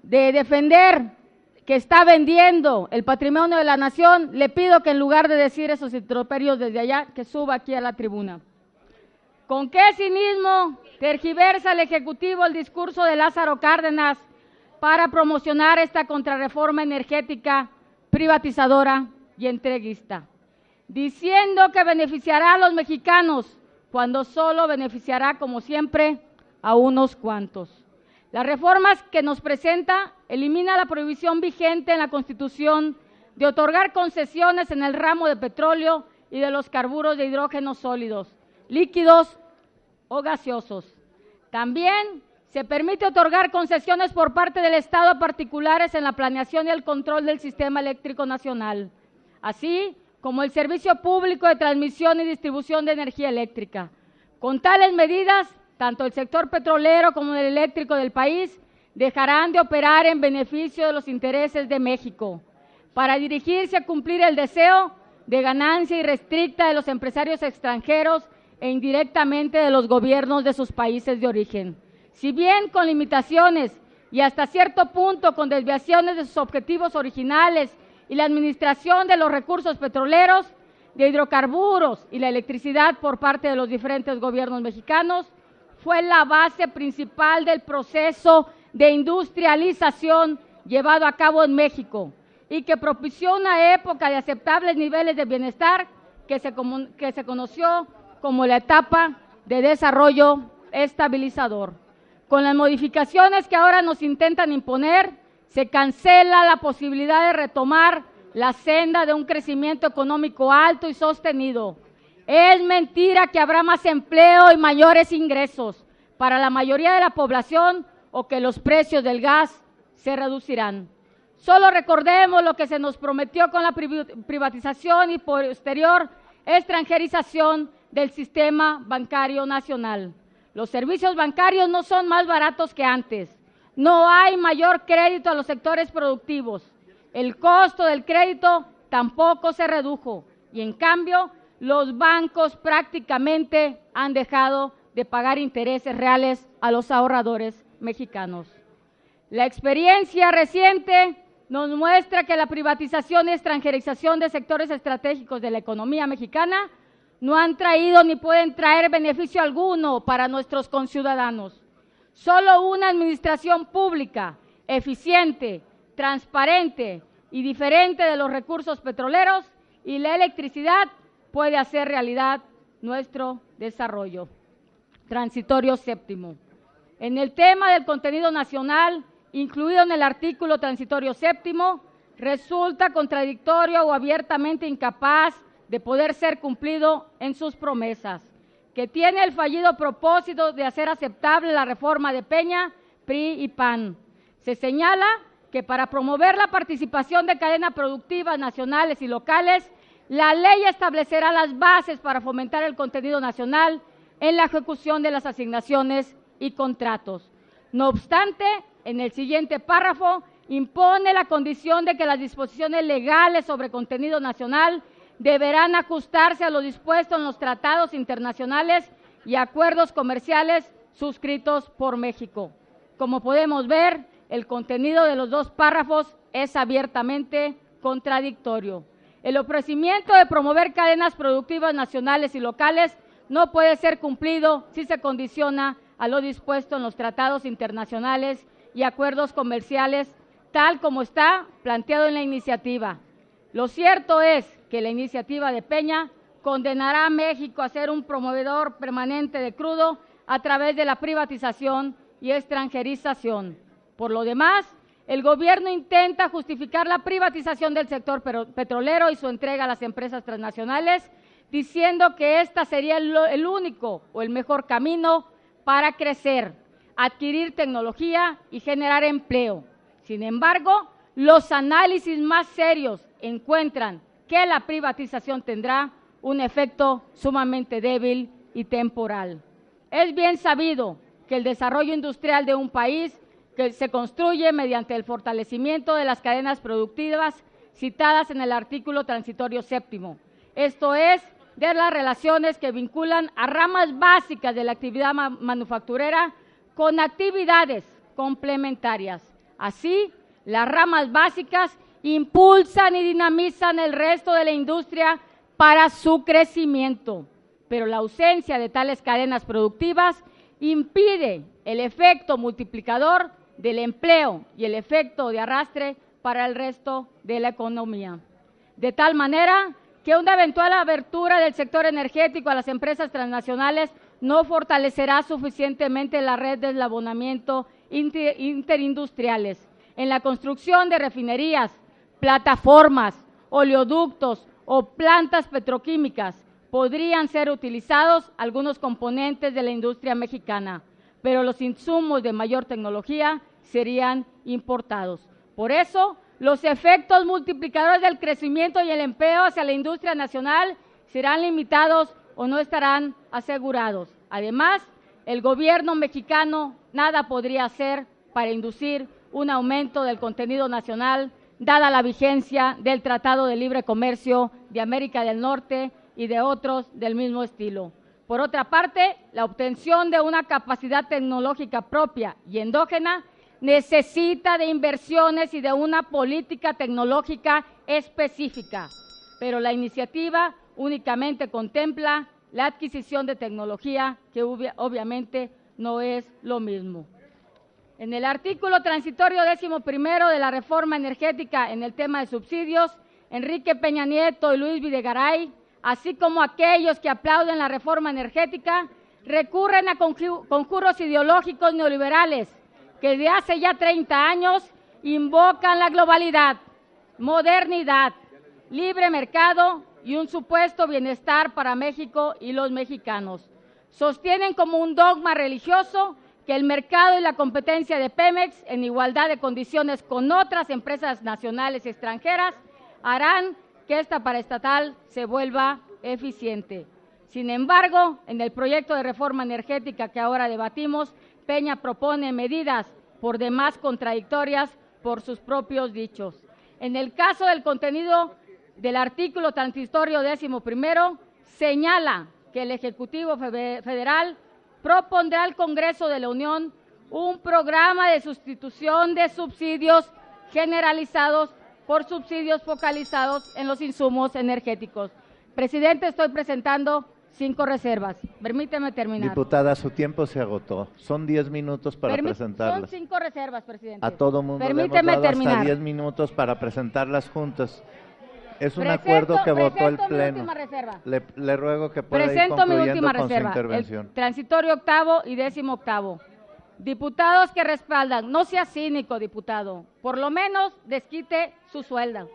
de defender que está vendiendo el patrimonio de la nación, le pido que en lugar de decir esos improperios desde allá, que suba aquí a la tribuna. ¿Con qué cinismo tergiversa el Ejecutivo el discurso de Lázaro Cárdenas para promocionar esta contrarreforma energética privatizadora y entreguista? Diciendo que beneficiará a los mexicanos, cuando solo beneficiará, como siempre, a unos cuantos. Las reformas que nos presenta elimina la prohibición vigente en la Constitución de otorgar concesiones en el ramo de petróleo y de los carburos de hidrógeno sólidos, líquidos o gaseosos. También se permite otorgar concesiones por parte del Estado a particulares en la planeación y el control del sistema eléctrico nacional, así como el servicio público de transmisión y distribución de energía eléctrica. Con tales medidas, tanto el sector petrolero como el eléctrico del país dejarán de operar en beneficio de los intereses de México, para dirigirse a cumplir el deseo de ganancia irrestricta de los empresarios extranjeros e indirectamente de los gobiernos de sus países de origen. Si bien con limitaciones y hasta cierto punto con desviaciones de sus objetivos originales y la administración de los recursos petroleros, de hidrocarburos y la electricidad por parte de los diferentes gobiernos mexicanos, fue la base principal del proceso de industrialización llevado a cabo en México y que propició una época de aceptables niveles de bienestar que se conoció como la etapa de desarrollo estabilizador. Con las modificaciones que ahora nos intentan imponer, se cancela la posibilidad de retomar la senda de un crecimiento económico alto y sostenido. Es mentira que habrá más empleo y mayores ingresos para la mayoría de la población o que los precios del gas se reducirán. Solo recordemos lo que se nos prometió con la privatización y posterior extranjerización del sistema bancario nacional. Los servicios bancarios no son más baratos que antes. No hay mayor crédito a los sectores productivos. El costo del crédito tampoco se redujo y en cambio los bancos prácticamente han dejado de pagar intereses reales a los ahorradores mexicanos. La experiencia reciente nos muestra que la privatización y extranjerización de sectores estratégicos de la economía mexicana no han traído ni pueden traer beneficio alguno para nuestros conciudadanos. Solo una administración pública, eficiente, transparente y diferente de los recursos petroleros y la electricidad puede hacer realidad nuestro desarrollo. Transitorio séptimo. En el tema del contenido nacional, incluido en el artículo transitorio séptimo, resulta contradictorio o abiertamente incapaz de poder ser cumplido en sus promesas, que tiene el fallido propósito de hacer aceptable la reforma de Peña, PRI y PAN. Se señala que para promover la participación de cadenas productivas nacionales y locales La ley establecerá las bases para fomentar el contenido nacional en la ejecución de las asignaciones y contratos. No obstante, en el siguiente párrafo impone la condición de que las disposiciones legales sobre contenido nacional deberán ajustarse a lo dispuesto en los tratados internacionales y acuerdos comerciales suscritos por México. Como podemos ver, el contenido de los dos párrafos es abiertamente contradictorio. El ofrecimiento de promover cadenas productivas nacionales y locales no puede ser cumplido si se condiciona a lo dispuesto en los tratados internacionales y acuerdos comerciales, tal como está planteado en la iniciativa. Lo cierto es que la iniciativa de Peña condenará a México a ser un promovedor permanente de crudo a través de la privatización y extranjerización. Por lo demás, el gobierno intenta justificar la privatización del sector petrolero y su entrega a las empresas transnacionales, diciendo que esta sería el único o el mejor camino para crecer, adquirir tecnología y generar empleo. Sin embargo, los análisis más serios encuentran que la privatización tendrá un efecto sumamente débil y temporal. Es bien sabido que el desarrollo industrial de un país que se construye mediante el fortalecimiento de las cadenas productivas citadas en el artículo transitorio séptimo, esto es, de las relaciones que vinculan a ramas básicas de la actividad manufacturera con actividades complementarias. Así, las ramas básicas impulsan y dinamizan el resto de la industria para su crecimiento, pero la ausencia de tales cadenas productivas impide el efecto multiplicador del empleo y el efecto de arrastre para el resto de la economía. De tal manera que una eventual abertura del sector energético a las empresas transnacionales no fortalecerá suficientemente la red de eslabonamiento interindustriales en la construcción de refinerías, plataformas, oleoductos o plantas petroquímicas. Podrían ser utilizados algunos componentes de la industria mexicana, pero los insumos de mayor tecnología serían importados. Por eso, los efectos multiplicadores del crecimiento y el empleo hacia la industria nacional serán limitados o no estarán asegurados. Además, el gobierno mexicano nada podría hacer para inducir un aumento del contenido nacional, dada la vigencia del Tratado de Libre Comercio de América del Norte y de otros del mismo estilo. Por otra parte, la obtención de una capacidad tecnológica propia y endógena necesita de inversiones y de una política tecnológica específica, pero la iniciativa únicamente contempla la adquisición de tecnología, que obviamente no es lo mismo. En el artículo transitorio 11º de la reforma energética en el tema de subsidios, Enrique Peña Nieto y Luis Videgaray, así como aquellos que aplauden la reforma energética, recurren a conjuros ideológicos neoliberales que desde hace ya 30 años invocan la globalidad, modernidad, libre mercado y un supuesto bienestar para México y los mexicanos. Sostienen como un dogma religioso que el mercado y la competencia de Pemex, en igualdad de condiciones con otras empresas nacionales y extranjeras, harán que esta paraestatal se vuelva eficiente. Sin embargo, en el proyecto de reforma energética que ahora debatimos, Peña propone medidas por demás contradictorias por sus propios dichos. En el caso del contenido del artículo transitorio 11º, señala que el Ejecutivo Federal propondrá al Congreso de la Unión un programa de sustitución de subsidios generalizados por subsidios focalizados en los insumos energéticos. Presidente, estoy presentando 5 reservas. Permíteme terminar. Diputada, su tiempo se agotó. Son 10 minutos para presentarlas. Son 5 reservas, presidente. A todo mundo le hemos dado hasta 10 minutos para presentarlas juntas. Es un acuerdo que votó el Pleno. Le ruego que pueda ir concluyendo con su intervención. El transitorio 8º y 18º. Diputados que respaldan, no sea cínico, diputado, por lo menos desquite su sueldo.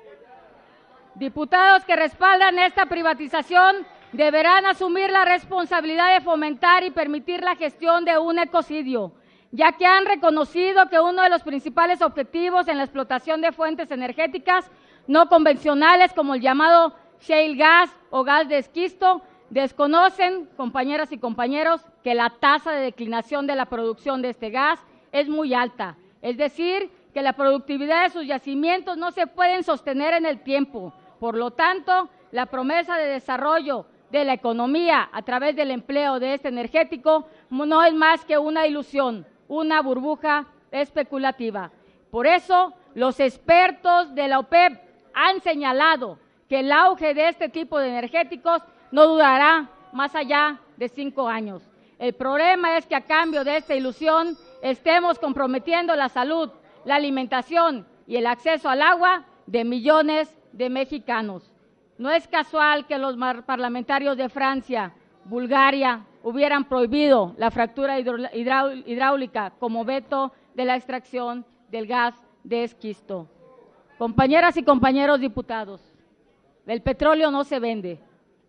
Diputados que respaldan esta privatización deberán asumir la responsabilidad de fomentar y permitir la gestión de un ecocidio, ya que han reconocido que uno de los principales objetivos en la explotación de fuentes energéticas no convencionales, como el llamado shale gas o gas de esquisto, desconocen, compañeras y compañeros, que la tasa de declinación de la producción de este gas es muy alta, es decir, que la productividad de sus yacimientos no se pueden sostener en el tiempo. Por lo tanto, la promesa de desarrollo de la economía a través del empleo de este energético no es más que una ilusión, una burbuja especulativa. Por eso, los expertos de la OPEP han señalado que el auge de este tipo de energéticos no durará más allá de 5 años. El problema es que a cambio de esta ilusión estemos comprometiendo la salud, la alimentación y el acceso al agua de millones de mexicanos. No es casual que los parlamentarios de Francia, Bulgaria, hubieran prohibido la fractura hidráulica como veto de la extracción del gas de esquisto. Compañeras y compañeros diputados, el petróleo no se vende,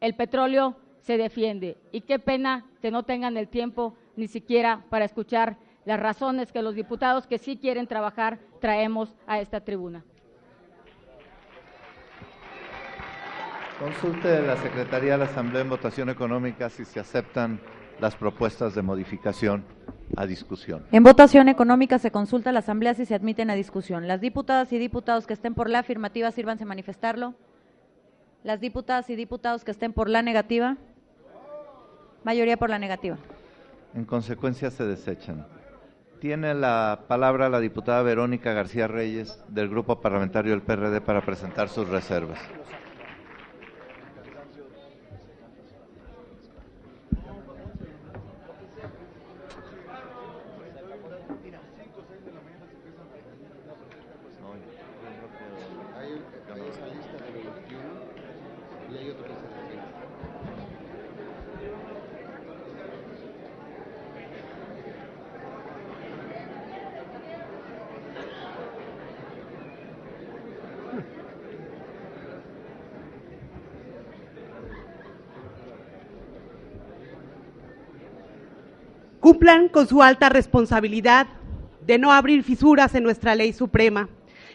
el petróleo se defiende. Y qué pena que no tengan el tiempo ni siquiera para escuchar las razones que los diputados que sí quieren trabajar traemos a esta tribuna. Consulte de la Secretaría de la Asamblea en votación económica si se aceptan las propuestas de modificación a discusión. En votación económica se consulta a la Asamblea si se admiten a discusión. Las diputadas y diputados que estén por la afirmativa, sírvanse a manifestarlo. Las diputadas y diputados que estén por la negativa, mayoría por la negativa. En consecuencia se desechan. Tiene la palabra la diputada Verónica García Reyes del Grupo Parlamentario del PRD para presentar sus reservas. Cumplan con su alta responsabilidad de no abrir fisuras en nuestra ley suprema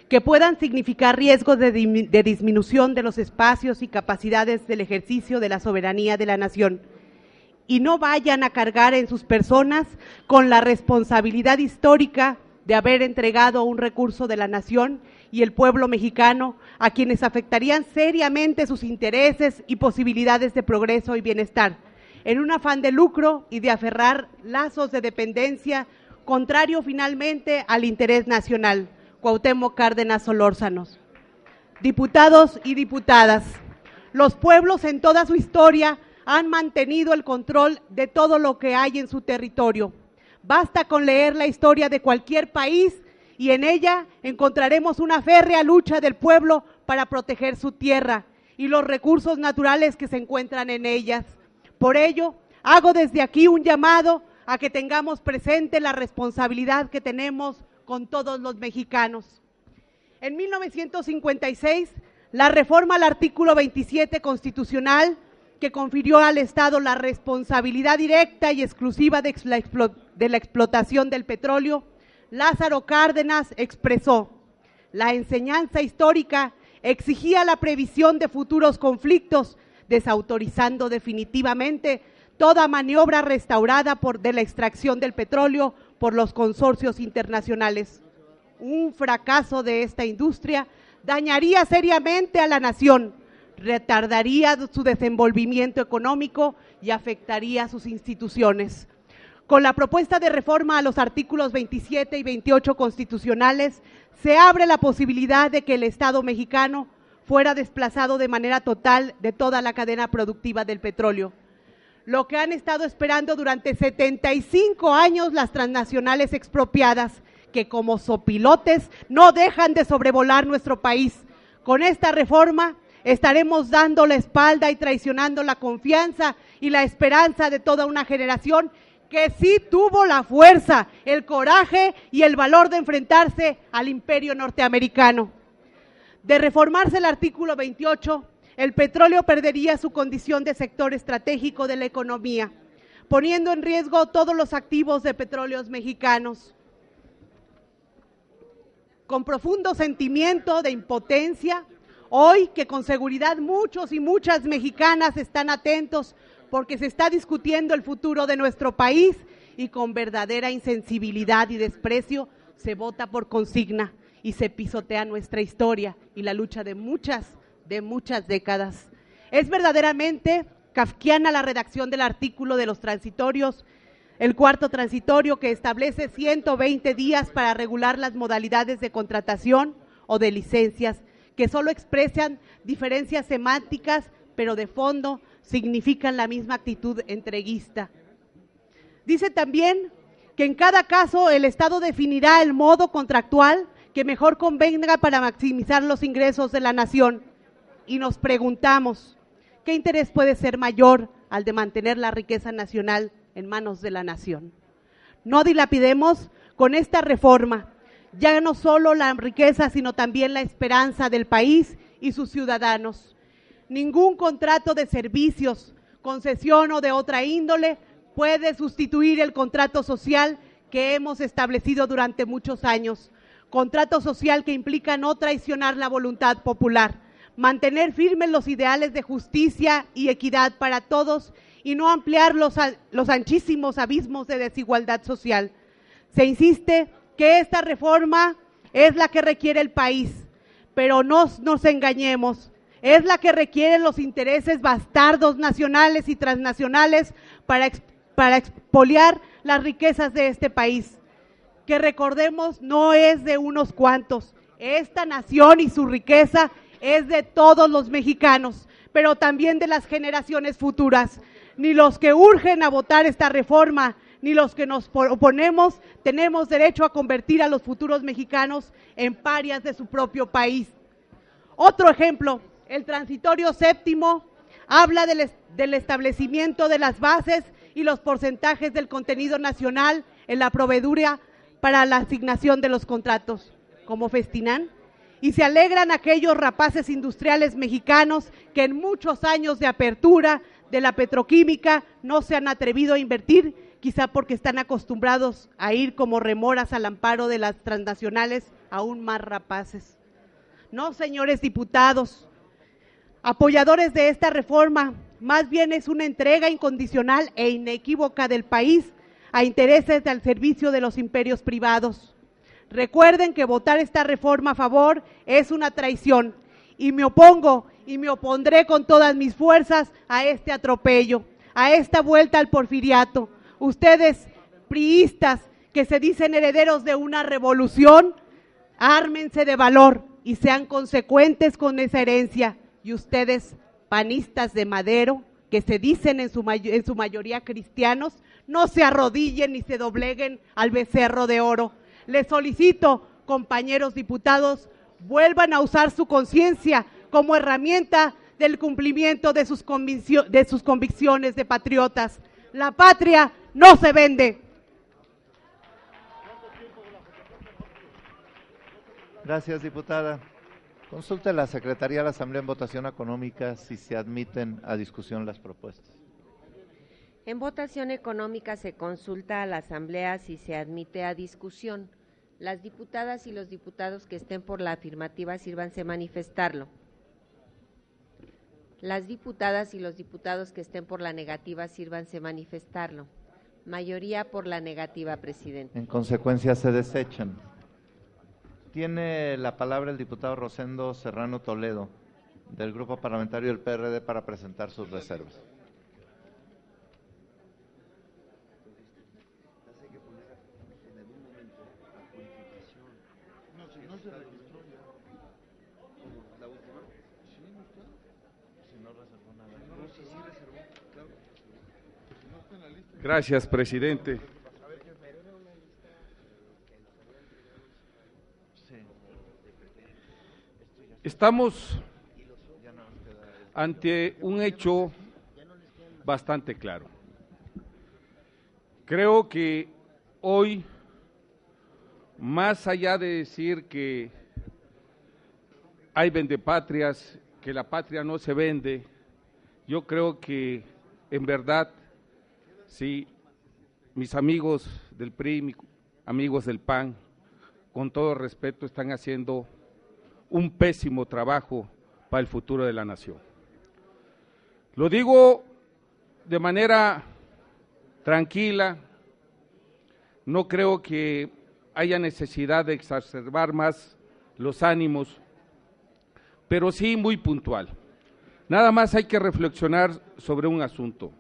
que puedan significar riesgos de disminución de los espacios y capacidades del ejercicio de la soberanía de la nación, y no vayan a cargar en sus personas con la responsabilidad histórica de haber entregado un recurso de la nación y el pueblo mexicano a quienes afectarían seriamente sus intereses y posibilidades de progreso y bienestar, en un afán de lucro y de aferrar lazos de dependencia, contrario finalmente al interés nacional. Cuauhtémoc Cárdenas Solórzanos. Diputados y diputadas, los pueblos en toda su historia han mantenido el control de todo lo que hay en su territorio. Basta con leer la historia de cualquier país y en ella encontraremos una férrea lucha del pueblo para proteger su tierra y los recursos naturales que se encuentran en ellas. Por ello, hago desde aquí un llamado a que tengamos presente la responsabilidad que tenemos con todos los mexicanos. En 1956, la reforma al artículo 27 constitucional, que confirió al Estado la responsabilidad directa y exclusiva de la explotación del petróleo, Lázaro Cárdenas expresó: la enseñanza histórica exigía la previsión de futuros conflictos, desautorizando definitivamente toda maniobra restaurada de la extracción del petróleo por los consorcios internacionales. Un fracaso de esta industria dañaría seriamente a la nación, retardaría su desenvolvimiento económico y afectaría a sus instituciones. Con la propuesta de reforma a los artículos 27 y 28 constitucionales, se abre la posibilidad de que el Estado mexicano fuera desplazado de manera total de toda la cadena productiva del petróleo. Lo que han estado esperando durante 75 años las transnacionales expropiadas, que como sopilotes no dejan de sobrevolar nuestro país. Con esta reforma estaremos dando la espalda y traicionando la confianza y la esperanza de toda una generación que sí tuvo la fuerza, el coraje y el valor de enfrentarse al imperio norteamericano. De reformarse el artículo 28, el petróleo perdería su condición de sector estratégico de la economía, poniendo en riesgo todos los activos de petróleos mexicanos. Con profundo sentimiento de impotencia, Hoy que con seguridad muchos y muchas mexicanas están atentos porque se está discutiendo el futuro de nuestro país y con verdadera insensibilidad y desprecio se vota por consigna y se pisotea nuestra historia y la lucha de muchas décadas. Es verdaderamente kafkiana la redacción del artículo de los transitorios, el cuarto transitorio que establece 120 días para regular las modalidades de contratación o de licencias, que solo expresan diferencias semánticas, pero de fondo significan la misma actitud entreguista. Dice también que en cada caso el Estado definirá el modo contractual que mejor convenga para maximizar los ingresos de la nación. Y nos preguntamos, ¿qué interés puede ser mayor al de mantener la riqueza nacional en manos de la nación? No dilapidemos con esta reforma ya no solo la riqueza, sino también la esperanza del país y sus ciudadanos. Ningún contrato de servicios, concesión o de otra índole puede sustituir el contrato social que hemos establecido durante muchos años. Contrato social que implica no traicionar la voluntad popular, mantener firmes los ideales de justicia y equidad para todos y no ampliar los anchísimos abismos de desigualdad social. Se insiste que esta reforma es la que requiere el país, pero no nos engañemos, es la que requieren los intereses bastardos nacionales y transnacionales para expoliar las riquezas de este país, que recordemos no es de unos cuantos, esta nación y su riqueza es de todos los mexicanos, pero también de las generaciones futuras. Ni los que urgen a votar esta reforma, ni los que nos oponemos, tenemos derecho a convertir a los futuros mexicanos en parias de su propio país. Otro ejemplo, el transitorio séptimo habla del establecimiento de las bases y los porcentajes del contenido nacional en la proveeduría para la asignación de los contratos, como Festinán, y se alegran aquellos rapaces industriales mexicanos que en muchos años de apertura de la petroquímica no se han atrevido a invertir, quizá porque están acostumbrados a ir como remoras al amparo de las transnacionales aún más rapaces. No, señores diputados, apoyadores de esta reforma, más bien es una entrega incondicional e inequívoca del país a intereses al servicio de los imperios privados. Recuerden que votar esta reforma a favor es una traición y me opongo y me opondré con todas mis fuerzas a este atropello, a esta vuelta al porfiriato. Ustedes, priistas, que se dicen herederos de una revolución, ármense de valor y sean consecuentes con esa herencia. Y ustedes, panistas de Madero, que se dicen en su mayoría cristianos, no se arrodillen ni se dobleguen al becerro de oro. Les solicito, compañeros diputados, vuelvan a usar su conciencia como herramienta del cumplimiento de sus convicciones de patriotas. La patria no se vende. Gracias, diputada. Consulte la Secretaría de la Asamblea en votación económica si se admiten a discusión las propuestas. En votación económica se consulta a la Asamblea si se admite a discusión. Las diputadas y los diputados que estén por la afirmativa sírvanse manifestarlo. Las diputadas y los diputados que estén por la negativa sírvanse manifestarlo. Mayoría por la negativa, presidente. En consecuencia se desechan. Tiene la palabra el diputado Rosendo Serrano Toledo, del Grupo Parlamentario del PRD, para presentar sus reservas. Gracias, presidente. Estamos ante un hecho bastante claro. Creo que hoy, más allá de decir que hay vendepatrias, que la patria no se vende, yo creo que en verdad, sí, mis amigos del PRI, mis amigos del PAN, con todo respeto, están haciendo un pésimo trabajo para el futuro de la nación. Lo digo de manera tranquila, no creo que haya necesidad de exacerbar más los ánimos, pero sí muy puntual. Nada más hay que reflexionar sobre un asunto.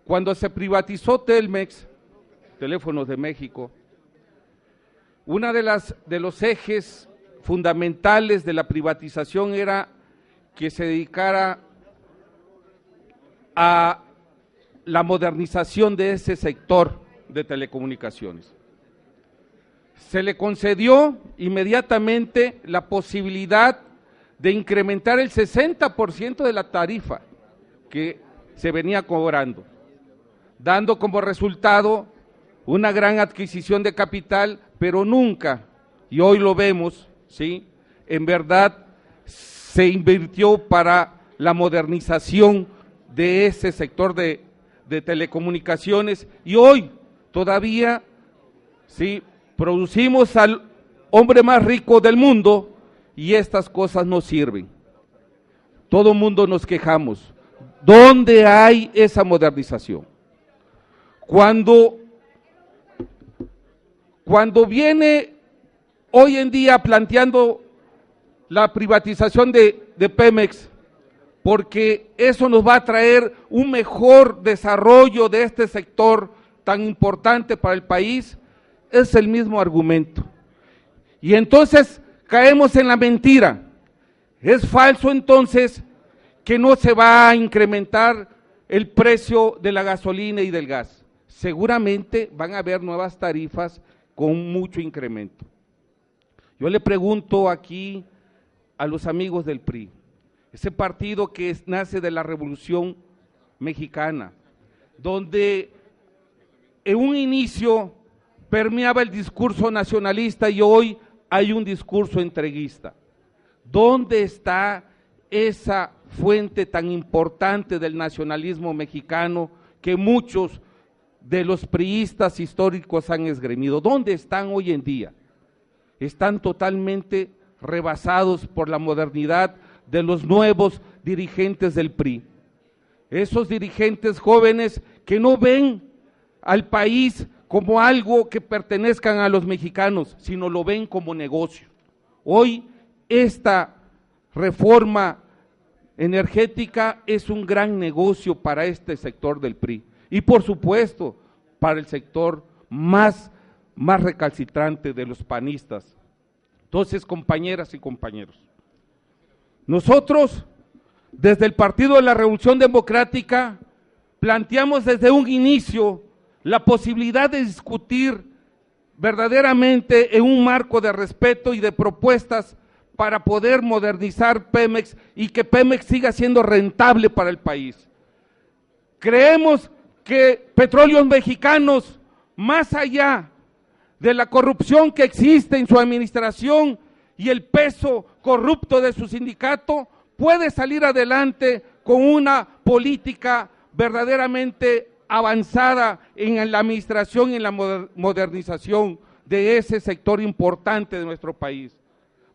Cuando se privatizó Telmex, Teléfonos de México, una de los ejes fundamentales de la privatización era que se dedicara a la modernización de ese sector de telecomunicaciones. Se le concedió inmediatamente la posibilidad de incrementar el 60% de la tarifa que se venía cobrando, dando como resultado una gran adquisición de capital, pero nunca, y hoy lo vemos, ¿sí?, en verdad se invirtió para la modernización de ese sector de telecomunicaciones, y hoy todavía, ¿sí?, producimos al hombre más rico del mundo y estas cosas no sirven. Todo el mundo nos quejamos. ¿Dónde hay esa modernización? Cuando viene hoy en día planteando la privatización de Pemex, porque eso nos va a traer un mejor desarrollo de este sector tan importante para el país, es el mismo argumento. Y entonces caemos en la mentira. Es falso entonces que no se va a incrementar el precio de la gasolina y del gas. Seguramente van a haber nuevas tarifas con mucho incremento. Yo le pregunto aquí a los amigos del PRI, ese partido que nace de la Revolución Mexicana, donde en un inicio permeaba el discurso nacionalista y hoy hay un discurso entreguista. ¿Dónde está esa fuente tan importante del nacionalismo mexicano que muchos de los priistas históricos han esgrimido? ¿Dónde están hoy en día? Están totalmente rebasados por la modernidad de los nuevos dirigentes del PRI. Esos dirigentes jóvenes que no ven al país como algo que pertenezcan a los mexicanos, sino lo ven como negocio. Hoy esta reforma energética es un gran negocio para este sector del PRI y por supuesto para el sector más recalcitrante de los panistas. Entonces, compañeras y compañeros, nosotros desde el Partido de la Revolución Democrática planteamos desde un inicio la posibilidad de discutir verdaderamente en un marco de respeto y de propuestas para poder modernizar Pemex y que Pemex siga siendo rentable para el país. Creemos que Petróleos Mexicanos, más allá de la corrupción que existe en su administración y el peso corrupto de su sindicato, puede salir adelante con una política verdaderamente avanzada en la administración y en la modernización de ese sector importante de nuestro país.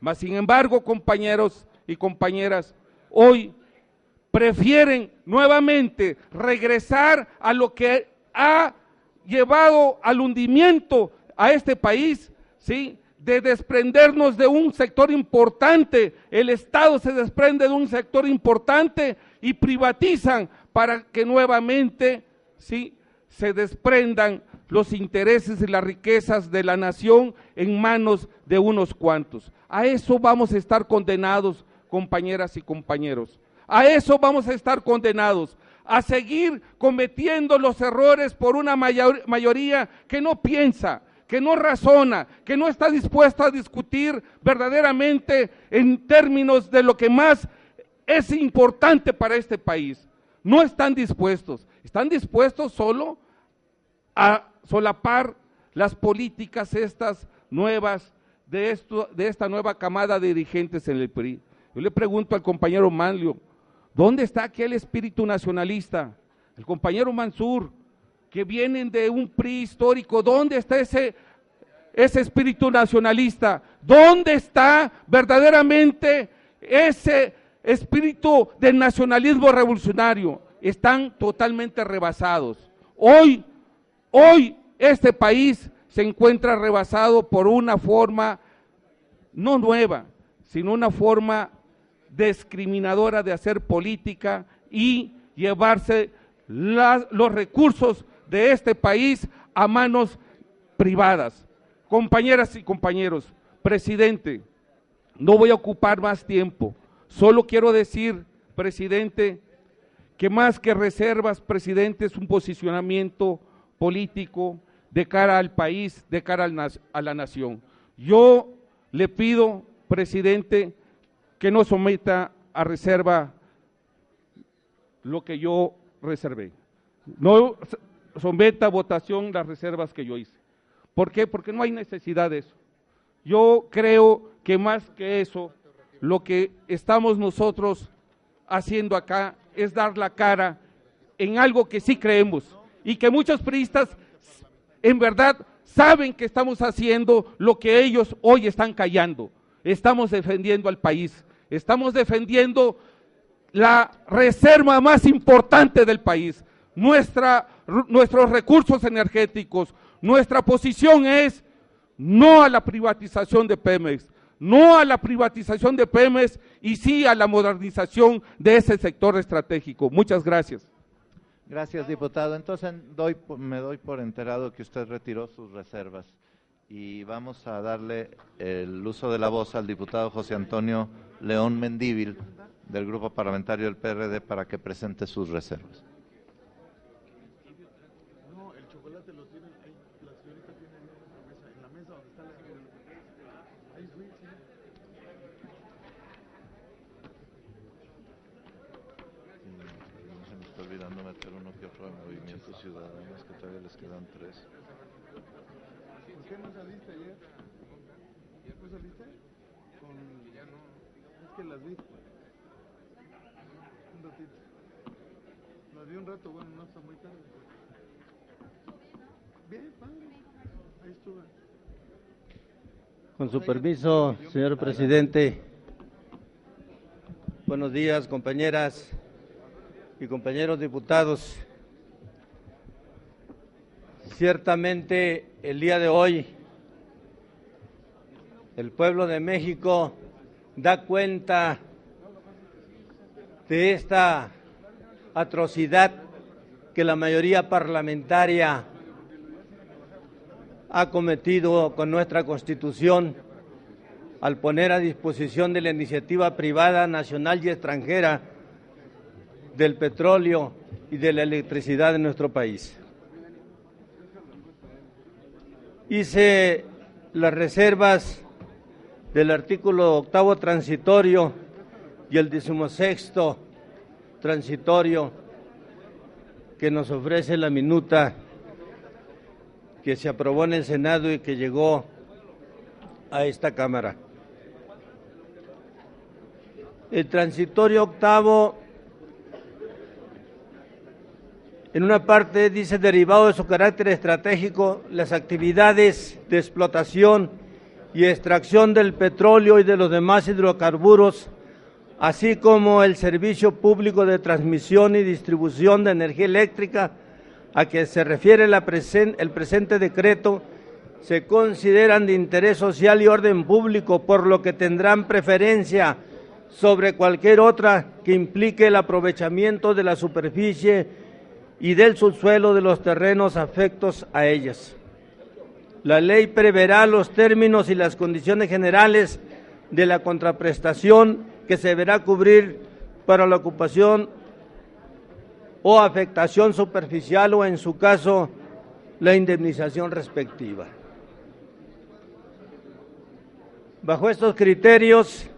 Mas, sin embargo, compañeros y compañeras, hoy prefieren nuevamente regresar a lo que ha llevado al hundimiento a este país, ¿sí?, de desprendernos de un sector importante. El Estado se desprende de un sector importante y privatizan para que nuevamente, ¿sí?, se desprendan los intereses y las riquezas de la nación en manos de unos cuantos. A eso vamos a estar condenados, compañeras y compañeros. A eso vamos a estar condenados, a seguir cometiendo los errores por una mayoría que no piensa, que no razona, que no está dispuesta a discutir verdaderamente en términos de lo que más es importante para este país. No están dispuestos solo a solapar las políticas estas nuevas de esta nueva camada de dirigentes en el PRI. Yo le pregunto al compañero Manlio, ¿dónde está aquel espíritu nacionalista? El compañero Mansur, que vienen de un PRI histórico, ¿dónde está ese espíritu nacionalista? ¿Dónde está verdaderamente ese espíritu del nacionalismo revolucionario, están totalmente rebasados. Hoy este país se encuentra rebasado por una forma no nueva, sino una forma discriminadora de hacer política y llevarse los recursos de este país a manos privadas. Compañeras y compañeros, presidente, no voy a ocupar más tiempo, solo quiero decir, presidente, que más que reservas, presidente, es un posicionamiento político de cara al país, de cara a la nación. Yo le pido, presidente, que no someta a reserva lo que yo reservé. No someta a votación las reservas que yo hice. ¿Por qué? Porque no hay necesidad de eso. Yo creo que más que eso, lo que estamos nosotros haciendo acá es dar la cara en algo que sí creemos y que muchos priistas en verdad saben que estamos haciendo lo que ellos hoy están callando. Estamos defendiendo al país, estamos defendiendo la reserva más importante del país, nuestros recursos energéticos. Nuestra posición es no a la privatización de Pemex, no a la privatización de Pemex y sí a la modernización de ese sector estratégico. Muchas gracias. Gracias, diputado. Entonces me doy por enterado que usted retiró sus reservas y vamos a darle el uso de la voz al diputado José Antonio León Mendívil del Grupo Parlamentario del PRD para que presente sus reservas. Olvidando meter uno que otro de Movimiento Ciudadano, que todavía les quedan 3. ¿Por qué no saliste ayer? ¿No saliste? Ya no. Es que las vi. Un ratito. Las vi un rato, bueno, no está muy tarde. Bien, padre. Ahí estuve. Con su permiso, señor presidente. Buenos días, compañeras y compañeros diputados. Ciertamente el día de hoy el pueblo de México da cuenta de esta atrocidad que la mayoría parlamentaria ha cometido con nuestra Constitución al poner a disposición de la iniciativa privada, nacional y extranjera del petróleo y de la electricidad de nuestro país. Hice las reservas del artículo 8º transitorio y el 16º transitorio que nos ofrece la minuta que se aprobó en el Senado y que llegó a esta Cámara. El transitorio octavo, en una parte dice, derivado de su carácter estratégico, las actividades de explotación y extracción del petróleo y de los demás hidrocarburos, así como el servicio público de transmisión y distribución de energía eléctrica a que se refiere el presente decreto, se consideran de interés social y orden público, por lo que tendrán preferencia sobre cualquier otra que implique el aprovechamiento de la superficie y del subsuelo de los terrenos afectos a ellas. La ley preverá los términos y las condiciones generales de la contraprestación que se deberá cubrir para la ocupación o afectación superficial o, en su caso, la indemnización respectiva. Bajo estos criterios,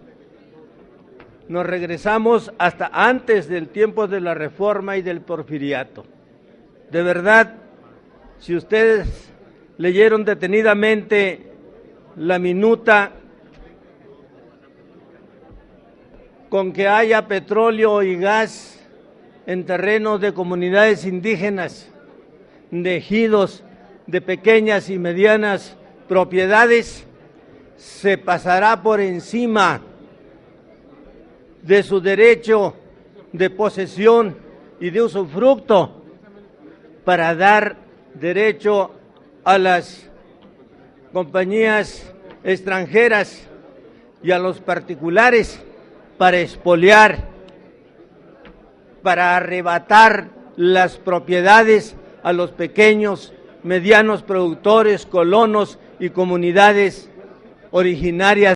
nos regresamos hasta antes del tiempo de la Reforma y del Porfiriato. De verdad, si ustedes leyeron detenidamente la minuta, con que haya petróleo y gas en terrenos de comunidades indígenas, de ejidos, de pequeñas y medianas propiedades, se pasará por encima de su derecho de posesión y de usufructo para dar derecho a las compañías extranjeras y a los particulares para expoliar, para arrebatar las propiedades a los pequeños, medianos productores, colonos y comunidades originarias